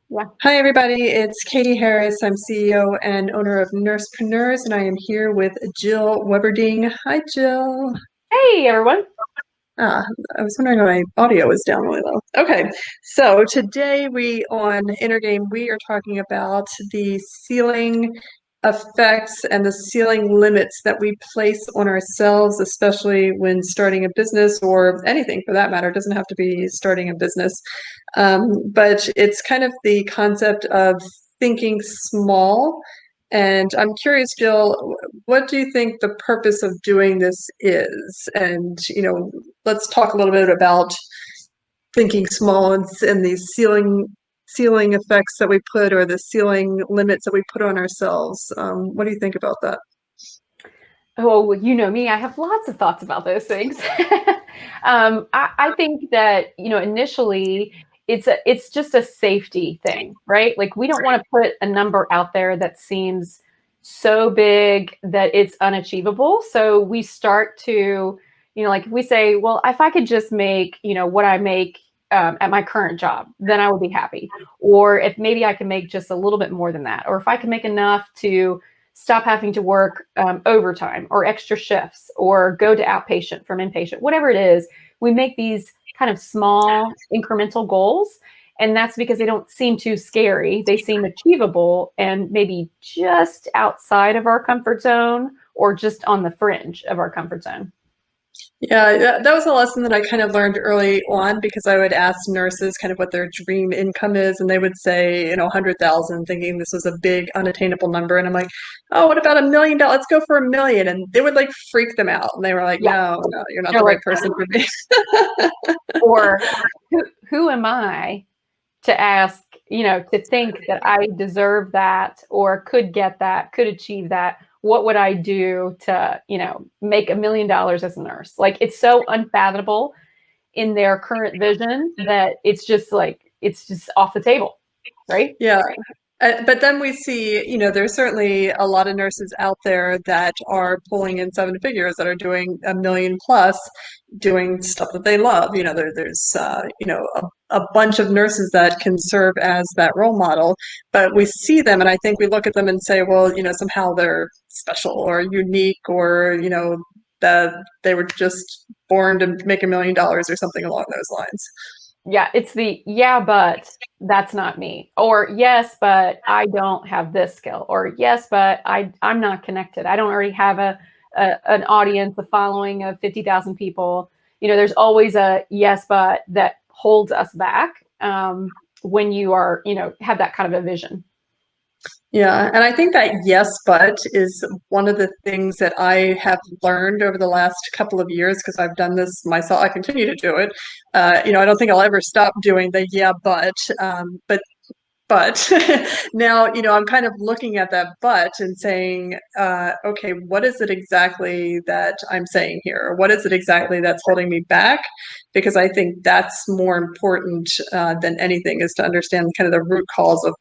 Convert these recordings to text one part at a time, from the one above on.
Yeah. Hi, everybody. It's Catie Harris. I'm CEO and owner of Nursepreneurs, and I am here with Jill Weberding. Hi, Jill. Hey, everyone. I was wondering why my audio was down really low. Okay, so today on InnerGame, we are talking about the ceiling effects and the ceiling limits that we place on ourselves, especially when starting a business or anything for that matter. It doesn't have to be starting a business. But it's kind of the concept of thinking small. And I'm curious, Jill, what do you think the purpose of doing this is? And, let's talk a little bit about thinking small and these ceiling effects that we put, or the ceiling limits that we put on ourselves. What do you think about that? Oh, well, you know me, I have lots of thoughts about those things. I think that, initially it's just a safety thing, right? Like we don't want to put a number out there that seems so big that it's unachievable. So we start to, like if we say, well, if I could just make, what I make at my current job, then I would be happy. Or if maybe I can make just a little bit more than that, or if I can make enough to stop having to work overtime or extra shifts or go to outpatient from inpatient, whatever it is, we make these kind of small incremental goals. And that's because they don't seem too scary. They seem achievable and maybe just outside of our comfort zone or just on the fringe of our comfort zone. Yeah, that was a lesson that I kind of learned early on, because I would ask nurses kind of what their dream income is, and they would say, 100,000, thinking this was a big unattainable number. And I'm like, oh, what about $1 million? Let's go for $1 million. And they would like freak them out. And they were like, Yeah. no, you're not They're the right like, person for me. or who am I to ask, to think that I deserve that or could get that, could achieve that? What would I do to, make $1 million as a nurse? Like it's so unfathomable in their current vision that it's just off the table, right? Yeah. But then we see, there's certainly a lot of nurses out there that are pulling in seven figures, that are doing $1 million plus, doing stuff that they love. There's a bunch of nurses that can serve as that role model, but we see them, and I think we look at them and say, well, somehow they're special or unique, or that they were just born to make $1 million or something along those lines. Yeah, it's but that's not me. Or yes, but I don't have this skill. Or yes, but I'm not connected. I don't already have an audience, a following of 50,000 people. There's always a yes, but that holds us back when you are, have that kind of a vision. Yeah, and I think that yes, but is one of the things that I have learned over the last couple of years, because I've done this myself. I continue to do it. I don't think I'll ever stop doing the yeah, but now, I'm kind of looking at that but and saying, okay, what is it exactly that I'm saying here? Or what is it exactly that's holding me back? Because I think that's more important than anything, is to understand kind of the root cause of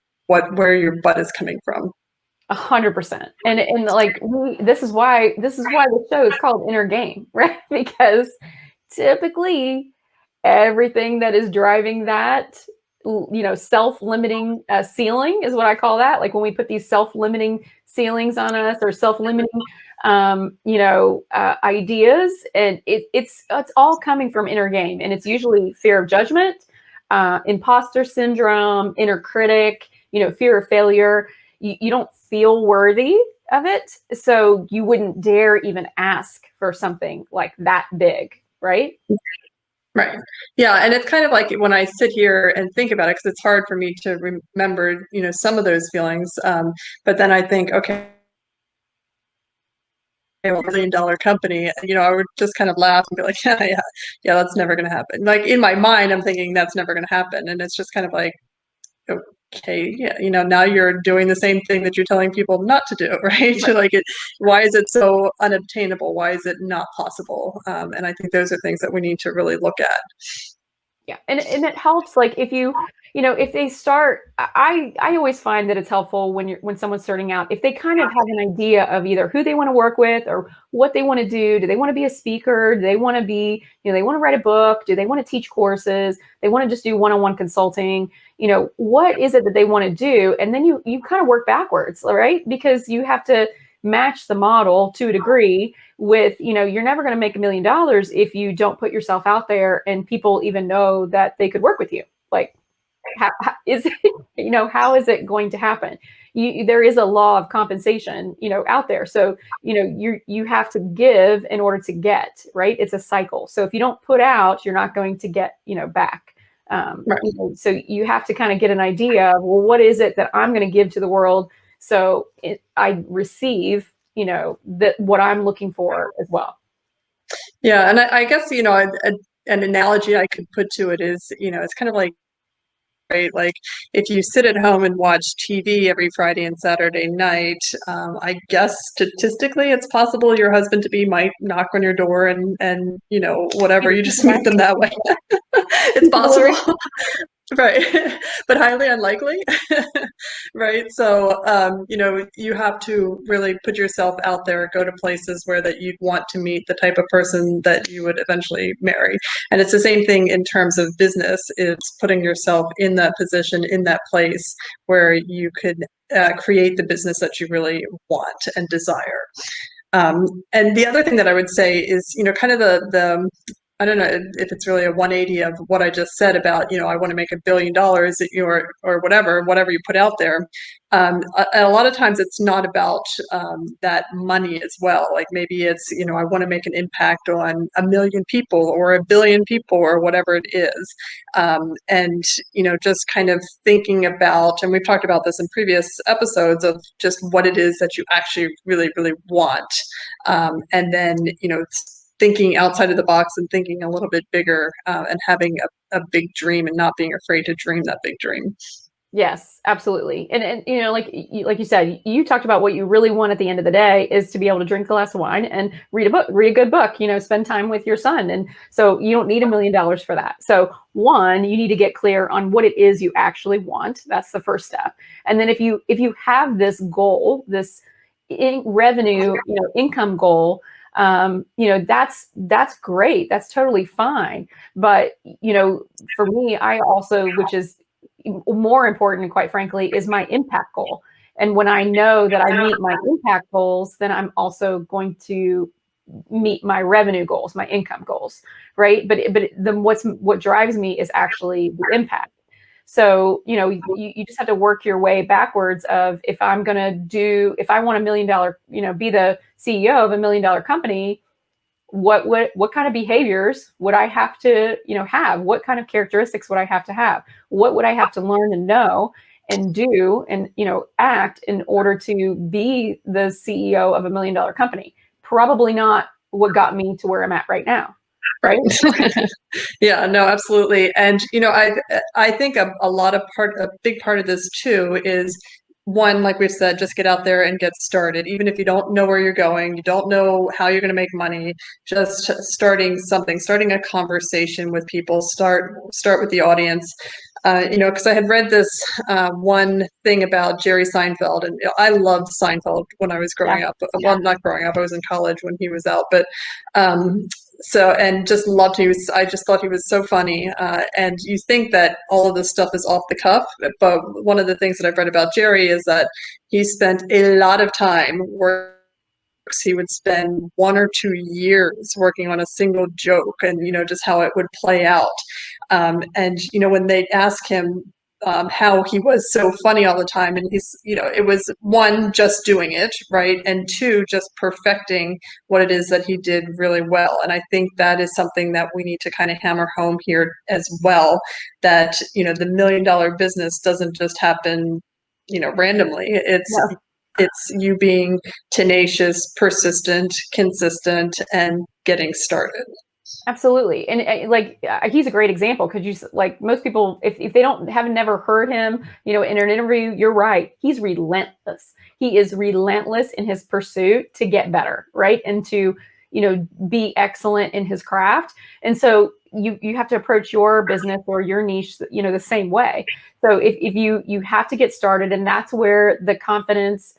where your but is coming from. 100%. And like this is why the show is called InnerGame, right? Because typically everything that is driving that, self-limiting ceiling is what I call that. Like when we put these self-limiting ceilings on us, or self-limiting, ideas, and it's all coming from inner game, and it's usually fear of judgment, imposter syndrome, inner critic, fear of failure. You don't feel worthy of it, so you wouldn't dare even ask for something like that big, right? Right. Yeah. And it's kind of like when I sit here and think about it, because it's hard for me to remember, some of those feelings. But then I think, okay, $1 million company, I would just kind of laugh and be like, yeah, that's never going to happen. Like in my mind, I'm thinking that's never going to happen. And it's just kind of like, okay, yeah, now you're doing the same thing that you're telling people not to do, right? Like, why is it so unobtainable? Why is it not possible? And I think those are things that we need to really look at. Yeah. And it helps, like, if if they start, I always find that it's helpful when someone's starting out, if they kind of have an idea of either who they want to work with or what they want to do. Do they want to be a speaker? Do they want to be, they want to write a book? Do they want to teach courses? They want to just do one-on-one consulting? What is it that they want to do? And then you kind of work backwards, right? Because you have to match the model to a degree with, you're never going to make $1 million if you don't put yourself out there and people even know that they could work with you. Like, how is it, how is it going to happen? There is a law of compensation, out there. So, you have to give in order to get, right? It's a cycle. So if you don't put out, you're not going to get, back. Right. So you have to kind of get an idea of, well, what is it that I'm going to give to the world? So I receive, what I'm looking for as well. Yeah, and I guess, an analogy I could put to it is, it's kind of like, right, like if you sit at home and watch TV every Friday and Saturday night, I guess statistically it's possible your husband to be might knock on your door and whatever, you just meet them that way. It's possible. Right. But highly unlikely. Right. So, you have to really put yourself out there, go to places where that you'd want to meet the type of person that you would eventually marry. And it's the same thing in terms of business. It's putting yourself in that position, in that place where you could create the business that you really want and desire. And the other thing that I would say is, kind of the I don't know if it's really a 180 of what I just said about, I want to make $1 billion, or whatever you put out there. A lot of times it's not about that money as well. Like maybe it's, I want to make an impact on 1 million people or 1 billion people or whatever it is. And, just kind of thinking about, and we've talked about this in previous episodes, of just what it is that you actually really, really want. And then, thinking outside of the box and thinking a little bit bigger, and having a big dream and not being afraid to dream that big dream. Yes, absolutely. And like you said, you talked about what you really want at the end of the day is to be able to drink a glass of wine and read a good book, spend time with your son. And so you don't need $1 million for that. So one, you need to get clear on what it is you actually want. That's the first step. And then if you have this goal, this revenue, income goal, that's great. That's totally fine. But, for me, I also, which is more important, quite frankly, is my impact goal. And when I know that I meet my impact goals, then I'm also going to meet my revenue goals, my income goals, right? But then what drives me is actually the impact. So, you just have to work your way backwards of, if I want $1 million, be the CEO of $1 million company, what kind of behaviors would I have to, have? What kind of characteristics would I have to have? What would I have to learn and know and do and, act in order to be the CEO of $1 million company? Probably not what got me to where I'm at right now. Right. Yeah, no, absolutely. And, I think a big part of this too is, one, like we've said, just get out there and get started. Even if you don't know where you're going, you don't know how you're going to make money, just starting a conversation with people, start with the audience. Because I had read this one thing about Jerry Seinfeld, and I loved Seinfeld when I was growing up. Well, not growing up, I was in college when he was out, but and just loved him. I just thought he was so funny. And you think that all of this stuff is off the cuff, but one of the things that I've read about Jerry is that he spent a lot of time working. He would spend 1 or 2 years working on a single joke, and just how it would play out. And when they ask him how he was so funny all the time, and it was, one, just doing it right, and two, just perfecting what it is that he did really well. And I think that is something that we need to kind of hammer home here as well, that the $1 million business doesn't just happen randomly. It's you being tenacious, persistent, consistent, and getting started. Absolutely. And he's a great example, because most people, if they haven't never heard him, in an interview, you're right. He's relentless. He is relentless in his pursuit to get better, right? And to, be excellent in his craft. And so you have to approach your business or your niche, the same way. So if you have to get started, and that's where the confidence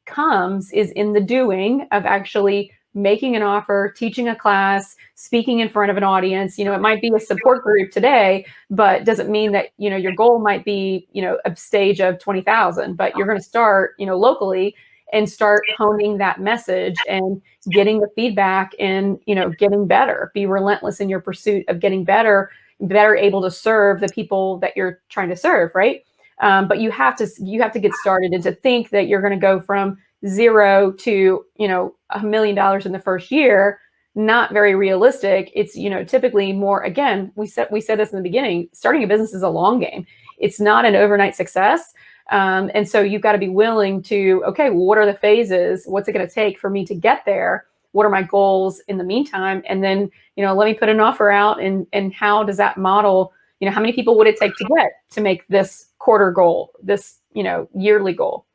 comes, is in the doing of actually making an offer, teaching a class, speaking in front of an audience. It might be a support group today, but doesn't mean that, your goal might be, a stage of 20,000, but you're going to start, locally, and start honing that message and getting the feedback and, getting better. Be relentless in your pursuit of getting better able to serve the people that you're trying to serve, right? But you have to get started, and to think that you're going to go from zero to, $1 million in the first year, not very realistic. It's, typically more, again, we said this in the beginning, starting a business is a long game. It's not an overnight success. And so you've got to be willing to, okay, well, what are the phases? What's it going to take for me to get there? What are my goals in the meantime? And then, let me put an offer out, and how does that model, how many people would it take to get to make this quarter goal, this, yearly goal?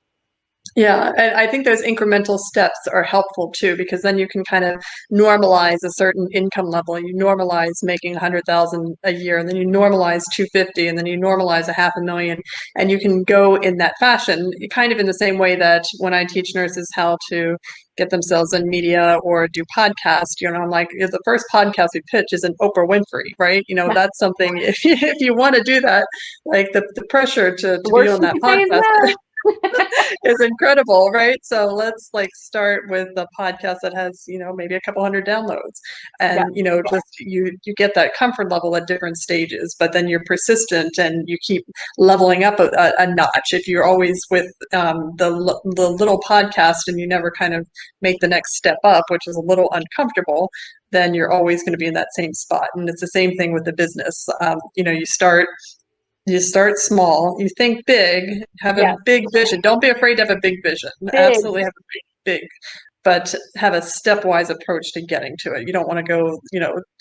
Yeah, and I think those incremental steps are helpful too, because then you can kind of normalize a certain income level. You normalize making 100,000 a year, and then you normalize 250, and then you normalize a 500,000, and you can go in that fashion, kind of in the same way that when I teach nurses how to get themselves in media or do podcasts, I'm like, the first podcast we pitch is an Oprah Winfrey, right? That's something, if you want to do that, like the pressure to be on that podcast is incredible, right? So let's start with a podcast that has, maybe a couple hundred downloads, and just you get that comfort level at different stages, but then you're persistent and you keep leveling up a notch. If you're always with the little podcast and you never kind of make the next step up, which is a little uncomfortable, then you're always going to be in that same spot. And it's the same thing with the business. You start small, you think big, have a big vision. Don't be afraid to have a big vision. Absolutely have a big, but have a stepwise approach to getting to it. You don't want to go,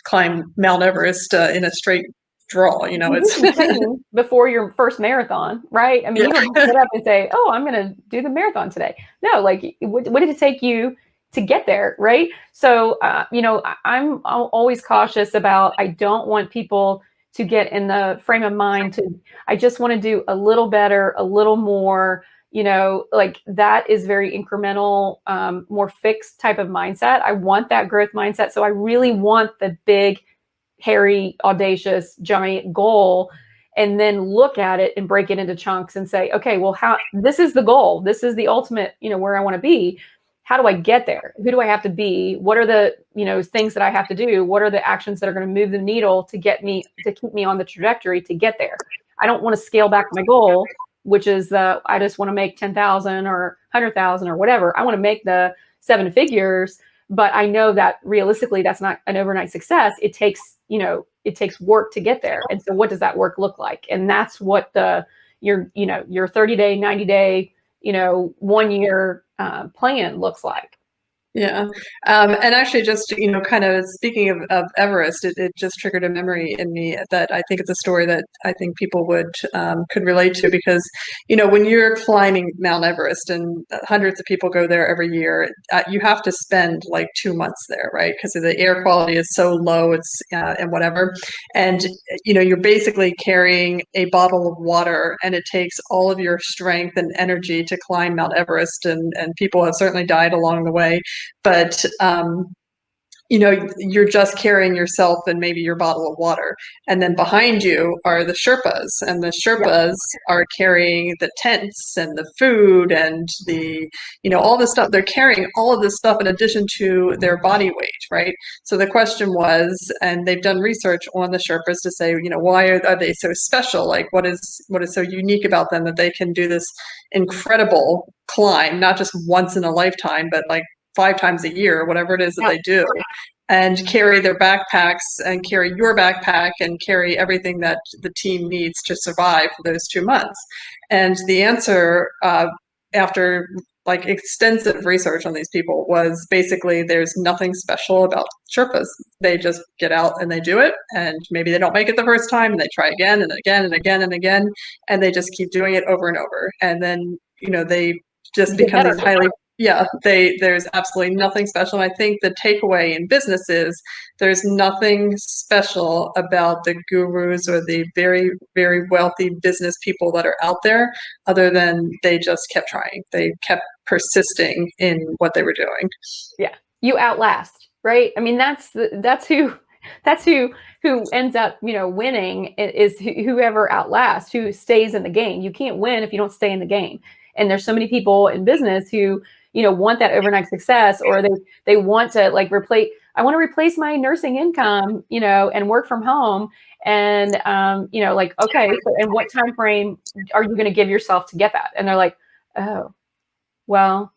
climb Mount Everest in a straight draw. It's training before your first marathon, right? I mean, you don't get up and say, "Oh, I'm going to do the marathon today." No, what did it take you to get there, right? So, I'm always cautious about. I don't want people to get in the frame of mind I just want to do a little better, a little more, that is very incremental, more fixed type of mindset. I want that growth mindset. So I really want the big, hairy, audacious, giant goal, and then look at it and break it into chunks and say, okay, well, this is the goal. This is the ultimate, where I want to be. How do I get there? Who do I have to be? What are the, things that I have to do? What are the actions that are going to move the needle to keep me on the trajectory to get there? I don't want to scale back my goal, which is I just want to make 10,000 or 100,000 or whatever. I want to make the 7 figures, but I know that realistically, that's not an overnight success. It takes work to get there. And so what does that work look like? And that's what your 30-day, 90-day, 1 year plan looks like. Yeah. And actually just, kind of speaking of Everest, it just triggered a memory in me that I think it's a story that I think people could relate to, because, when you're climbing Mount Everest and hundreds of people go there every year, you have to spend like 2 months there, right? Because the air quality is so low, and whatever. And, you're basically carrying a bottle of water, and it takes all of your strength and energy to climb Mount Everest. And people have certainly died along the way. But you're just carrying yourself and maybe your bottle of water. And then behind you are the Sherpas, and the Sherpas are carrying the tents and the food and all this stuff. They're carrying all of this stuff in addition to their body weight, right? So the question was, and they've done research on the Sherpas to say, why are they so special? Like, what is so unique about them that they can do this incredible climb, not just once in a lifetime, but like 5 times a year, whatever it is that they do, and carry their backpacks and carry your backpack and carry everything that the team needs to survive for those 2 months. And the answer, after extensive research on these people, was basically there's nothing special about Sherpas. They just get out and they do it, and maybe they don't make it the first time, and they try again and again and again and again, and they just keep doing it over and over. And then, they just become these highly Yeah, there's absolutely nothing special. And I think the takeaway in business is there's nothing special about the gurus or the very, very wealthy business people that are out there, other than they just kept trying. They kept persisting in what they were doing. Yeah, you outlast, right? I mean, that's who ends up, winning is whoever outlasts, who stays in the game. You can't win if you don't stay in the game. And there's so many people in business who, want that overnight success, or they want to like replace. I want to replace my nursing income, and work from home. And like, okay, so and what time frame are you going to give yourself to get that? And they're like, oh, well,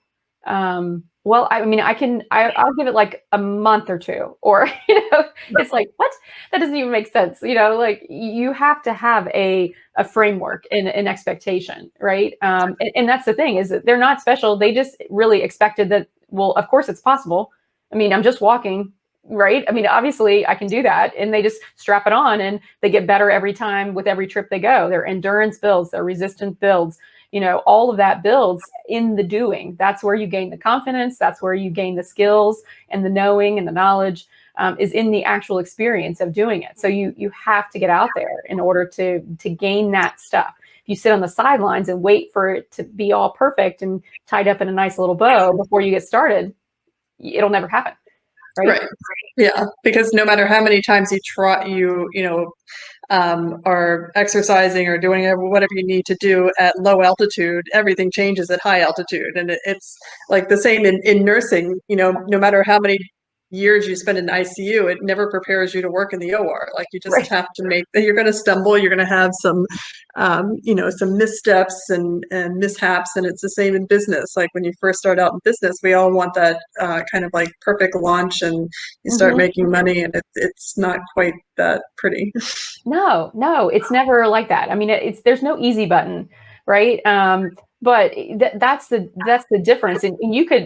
I mean, I'll give it like a month or two, or, it's like, what? That doesn't even make sense. Like you have to have a framework and an expectation, right? And that's the thing, is that they're not special. They just really expected that, well, of course it's possible. I mean, I'm just walking, right? I mean, obviously I can do that. And they just strap it on and they get better every time with every trip they go. Their endurance builds, their resistance builds. All of that builds in the doing. That's where you gain the confidence. That's where you gain the skills, and the knowing and the knowledge is in the actual experience of doing it. So you have to get out there in order to gain that stuff. If you sit on the sidelines and wait for it to be all perfect and tied up in a nice little bow before you get started, it'll never happen. Right? Yeah, because no matter how many times you try, or exercising or doing whatever you need to do at low altitude, everything changes at high altitude. And it's like the same in nursing, no matter how many years you spend in ICU, it never prepares you to work in the OR. Like you just have to you're going to stumble, you're going to have some, some missteps and mishaps. And it's the same in business. Like when you first start out in business, we all want that kind of like perfect launch, and you start making money, and it's not quite that pretty. No, it's never like that. I mean, there's no easy button, right? But that's the difference. And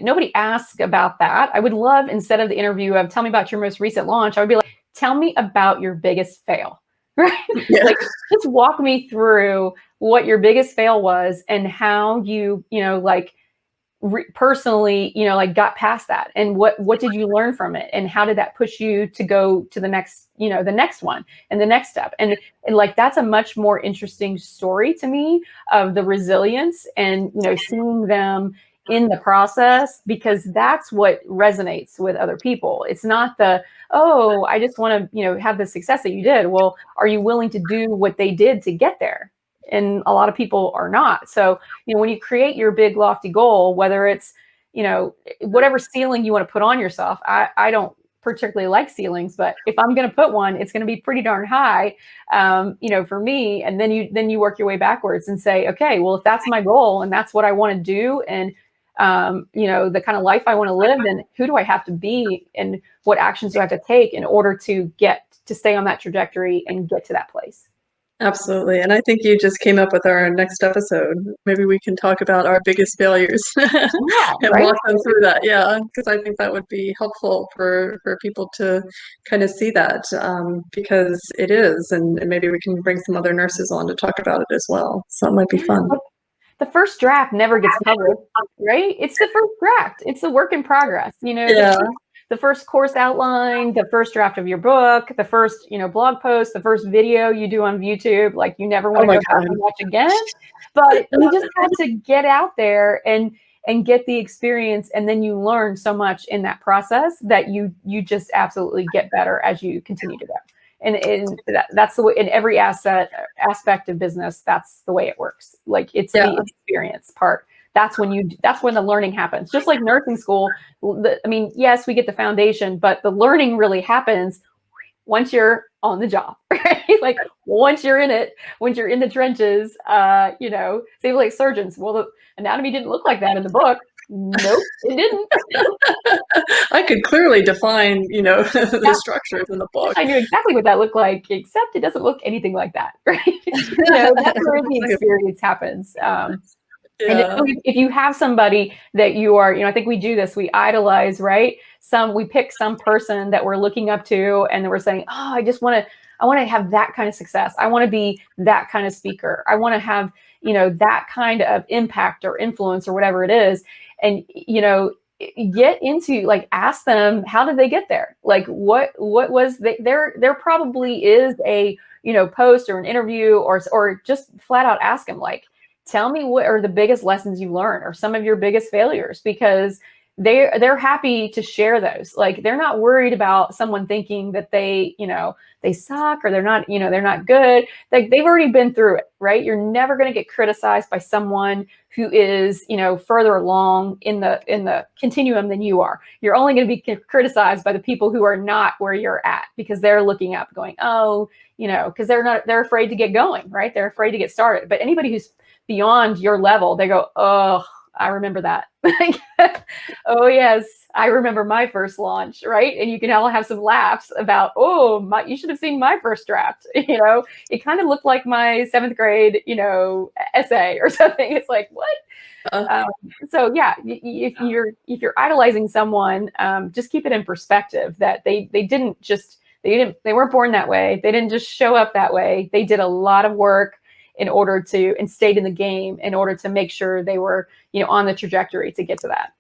nobody ask about that. I would love, instead of the interview of tell me about your most recent launch, I would be like, tell me about your biggest fail, right? Yeah. Like, just walk me through what your biggest fail was and how you, like, personally, like got past that, and what did you learn from it, and how did that push you to go to the next, the next one and the next step, and like that's a much more interesting story to me of the resilience, and seeing them in the process, because that's what resonates with other people. It's not oh, I just want to have the success that you did. Well, are you willing to do what they did to get there? And a lot of people are not. So, when you create your big lofty goal, whether it's, whatever ceiling you want to put on yourself, I don't particularly like ceilings, but if I'm going to put one, it's going to be pretty darn high, for me. And then you work your way backwards and say, okay, well, if that's my goal and that's what I want to do, and, the kind of life I want to live, then who do I have to be, and what actions do I have to take in order to stay on that trajectory and get to that place? Absolutely. And I think you just came up with our next episode. Maybe we can talk about our biggest failures and walk them through that. Yeah, because I think that would be helpful for people to kind of see that, because it is. And maybe we can bring some other nurses on to talk about it as well. So it might be fun. The first draft never gets published, right? It's the first draft. It's a work in progress. The first course outline, the first draft of your book, the first, blog post, the first video you do on YouTube, like you never want to go back and watch again. But you just have to get out there and get the experience, and then you learn so much in that process that you just absolutely get better as you continue to go. And that's the way in every aspect of business. That's the way it works. Like it's the experience part. That's when the learning happens. Just like nursing school. I mean, yes, we get the foundation, but the learning really happens once you're on the job, right? Like once you're in it, once you're in the trenches, say like surgeons. Well, the anatomy didn't look like that in the book. Nope, it didn't. I could clearly define, the structures in the book. I knew exactly what that looked like, except it doesn't look anything like that, right? That's where the experience happens. And if you have somebody that you are, I think we do this, we idolize, right? We pick some person that we're looking up to, and then we're saying, oh, I want to have that kind of success. I want to be that kind of speaker. I want to have, that kind of impact or influence or whatever it is. And, get into, like, ask them, how did they get there? Like, what was there probably is a, post or an interview, or just flat out ask them, like, tell me what are the biggest lessons you learned or some of your biggest failures, because they're happy to share those. Like, they're not worried about someone thinking that they suck, or they're not good. Like, they've already been through it, right? You're never going to get criticized by someone who is, further along in the continuum than you are. You're only going to be criticized by the people who are not where you're at, because they're looking up going, oh, because they're afraid to get going, right? They're afraid to get started. But anybody who's beyond your level, they go, oh, I remember that. Oh yes, I remember my first launch, right? And you can all have some laughs about, oh, you should have seen my first draft. It kind of looked like my 7th grade, essay or something. It's like, what? So yeah, if you're idolizing someone, just keep it in perspective that they weren't born that way. They didn't just show up that way. They did a lot of work and stayed in the game in order to make sure they were, on the trajectory to get to that.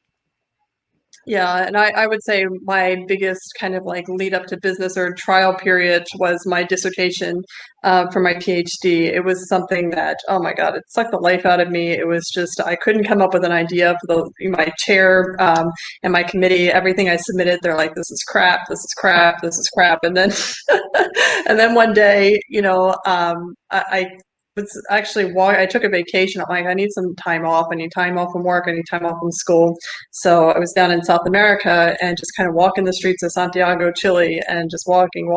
Yeah, and I would say my biggest kind of like lead up to business or trial period was my dissertation for my PhD. It was something that, oh my God, it sucked the life out of me. It was just, I couldn't come up with an idea for my chair and my committee. Everything I submitted, they're like, this is crap, this is crap, this is crap. And then, and then one day, I was actually I took a vacation. I'm like, I need some time off. I need time off from work. I need time off from school. So I was down in South America and just kind of walking the streets of Santiago, Chile, and just walking.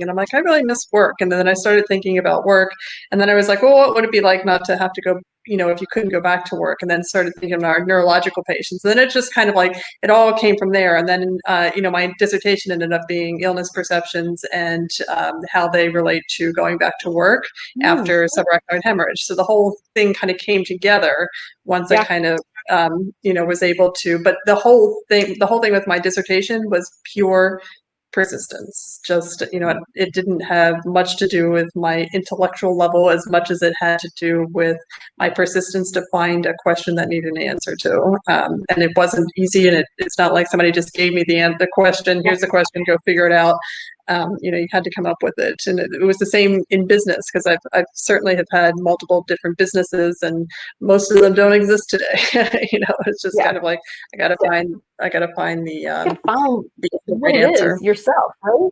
And I'm like, I really miss work. And then I started thinking about work. And then I was like, well, what would it be like not to have to go, if you couldn't go back to work? And then started thinking about our neurological patients. And then it just kind of like, it all came from there. And then, my dissertation ended up being illness perceptions and how they relate to going back to work after subarachnoid hemorrhage. So the whole thing kind of came together once I kind of was able to. But the whole thing with my dissertation was pure persistence. Just, it didn't have much to do with my intellectual level as much as it had to do with my persistence to find a question that needed an answer to. And it wasn't easy, and it's not like somebody just gave me the question, here's the question, go figure it out. You had to come up with it. And it was the same in business, because I've certainly have had multiple different businesses, and most of them don't exist today. It's just kind of like, I gotta find the what right it answer. is yourself, right?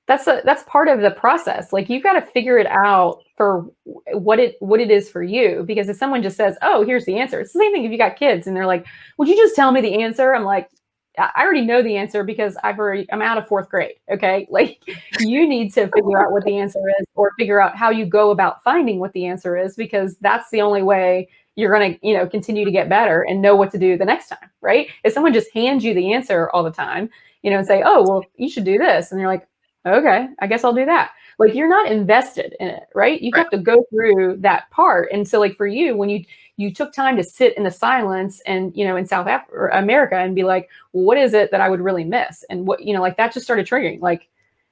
That's part of the process. Like, you've got to figure it out for what it is for you. Because if someone just says, oh, here's the answer, it's the same thing if you got kids and they're like, would you just tell me the answer? I'm like, I already know the answer because I'm out of 4th grade. Okay. Like, you need to figure out what the answer is, or figure out how you go about finding what the answer is, because that's the only way you're going to, continue to get better and know what to do the next time. Right. If someone just hands you the answer all the time, and say, oh, well, you should do this. And you're like, okay, I guess I'll do that. Like, you're not invested in it, right? You have to go through that part. And so, like, for you, when you took time to sit in the silence and, in South America and be like, well, what is it that I would really miss? And what, like, that just started triggering. Like,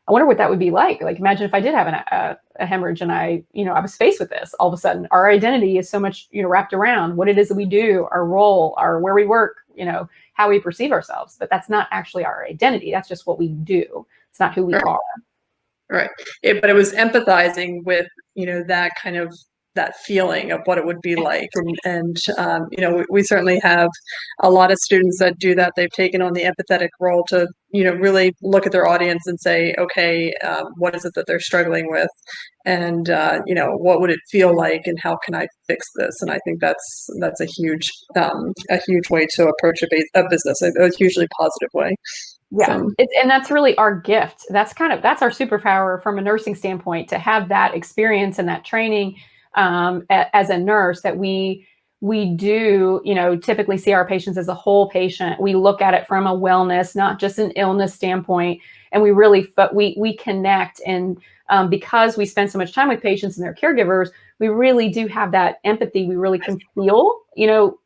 I wonder what that would be like. Like, imagine if I did have a hemorrhage and I was faced with this. All of a sudden, our identity is so much, wrapped around what it is that we do, our role, where we work, how we perceive ourselves. But that's not actually our identity. That's just what we do. It's not who we are. Right. But it was empathizing with, that kind of, that feeling of what it would be like. And we certainly have a lot of students that do that. They've taken on the empathetic role to, really look at their audience and say, okay, what is it that they're struggling with? And, what would it feel like, and how can I fix this? And I think that's a huge way to approach a business, a hugely positive way. Yeah. And that's really our gift. That's our superpower from a nursing standpoint, to have that experience and that training as a nurse, that we do, typically see our patients as a whole patient. We look at it from a wellness, not just an illness standpoint. And we really, we connect. And because we spend so much time with patients and their caregivers, we really do have that empathy. We really can feel,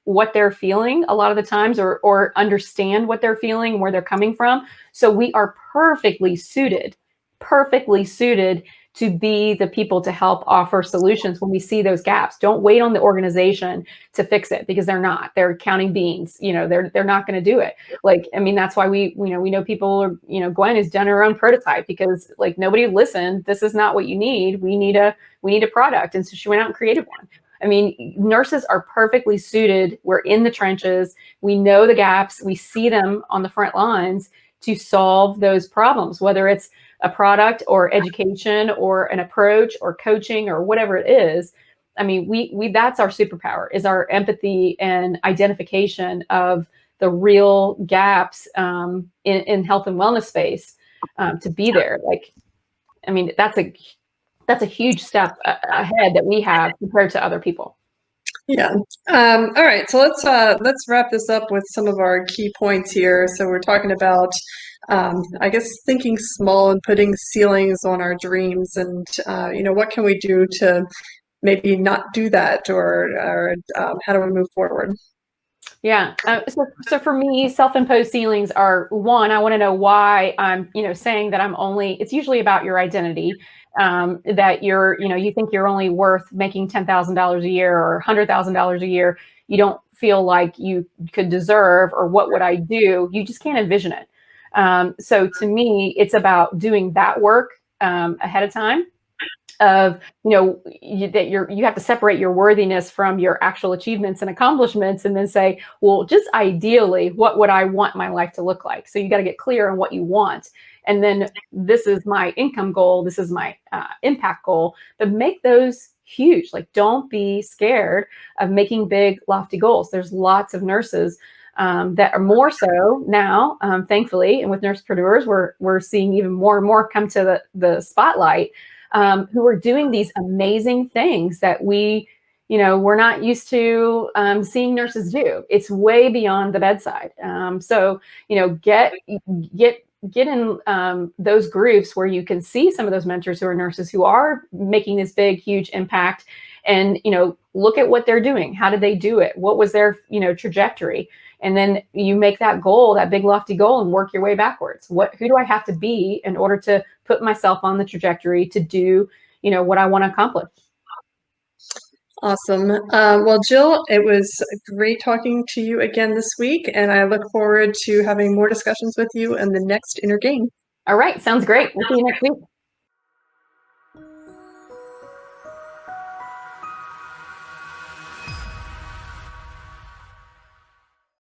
what they're feeling a lot of the times, or understand what they're feeling, where they're coming from. So we are perfectly suited perfectly suited to be the people to help offer solutions when we see those gaps. Don't wait on the organization to fix it, because they're not. They're counting beans. They're not going to do it. Like, I mean, that's why we know people are, Gwen has done her own prototype because like nobody listened. This is not what you need. We need a product. And so she went out and created one. I mean, nurses are perfectly suited. We're in the trenches. We know the gaps. We see them on the front lines to solve those problems, whether it's a product or education or an approach or coaching or whatever it is. I mean, we that's our superpower, is our empathy and identification of the real gaps in health and wellness space, to be there. Like, I mean, that's a huge step ahead that we have compared to other people. Yeah. All right. So let's wrap this up with some of our key points here. So we're talking about, I guess, thinking small and putting ceilings on our dreams, and what can we do to maybe not do that, or how do we move forward? Yeah. So for me, self-imposed ceilings are, one, I want to know why I'm, saying that I'm only, it's usually about your identity, that you're, you think you're only worth making $10,000 a year or $100,000 a year. You don't feel like you could deserve, or what would I do? You just can't envision it. So to me, it's about doing that work ahead of time, of that you have to separate your worthiness from your actual achievements and accomplishments, and then say, well, just ideally, what would I want my life to look like? So you got to get clear on what you want, and then this is my income goal, this is my impact goal. But make those huge. Like, don't be scared of making big, lofty goals. There's lots of nurses that are more so now, thankfully, and with nursepreneurs, we're seeing even more and more come to the spotlight, who are doing these amazing things that we're not used to seeing nurses do. It's way beyond the bedside. So, get in those groups where you can see some of those mentors who are nurses who are making this big, huge impact, and, look at what they're doing. How did they do it? What was their, trajectory? And then you make that goal, that big lofty goal, and work your way backwards. Who do I have to be in order to put myself on the trajectory to do, what I want to accomplish? Awesome. Well, Jill, it was great talking to you again this week, and I look forward to having more discussions with you in the next Inner Game. All right. Sounds great. We'll see you next week.